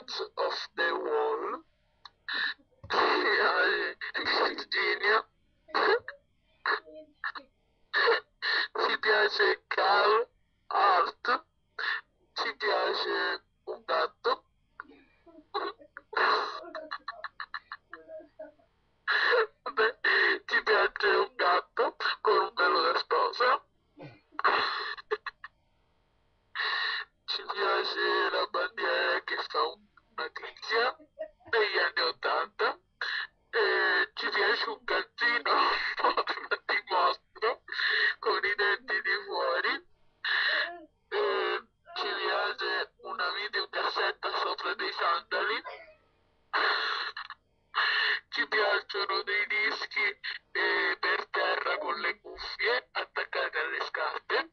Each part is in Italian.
Champions of the World, Virginia, ci piace Carl Art, ci piace un gatto, vabbè, ci piace un gatto con un pelo da sposa, ci piace la bandiera che fa una tizia degli anni 80, ci piace un gattino a forma di mostro con i denti di fuori, ci piace una videocassetta sopra dei sandali, ci piacciono dei dischi per terra con le cuffie attaccate alle scarpe,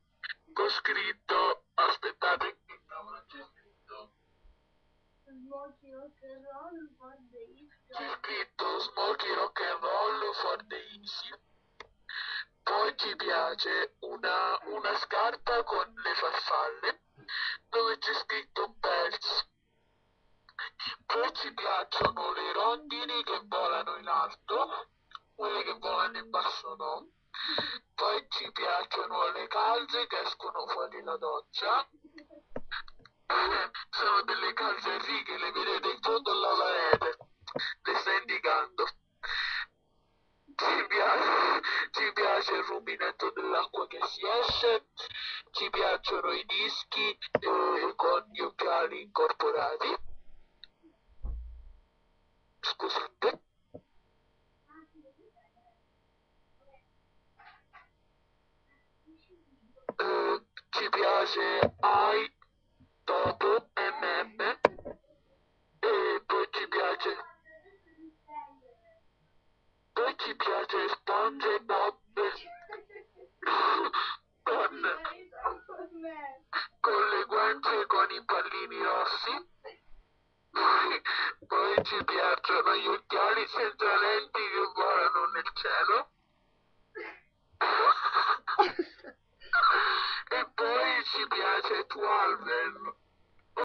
con scritto, aspettate, che cavolo c'è scritto? C'è scritto Smoky Rock and Roll for the Easy. Poi ci piace una scarpa con le farfalle dove c'è scritto Bells. Poi ci piacciono le rondini che volano in alto, quelle che volano in basso no. Poi ci piacciono le calze che escono fuori la doccia. Sono delle calze a righe, le vedete in fondo alla parete. Le sta indicando. Ci piace il rubinetto dell'acqua che si esce, ci piacciono i dischi con gli occhiali incorporati. Scusate. Ci piace I, Toto, MM e poi ci piace SpongeBob con le guance con i pallini rossi. Poi ci piacciono gli occhiali senza lenti che volano nel cielo. E poi ci piace Twalven.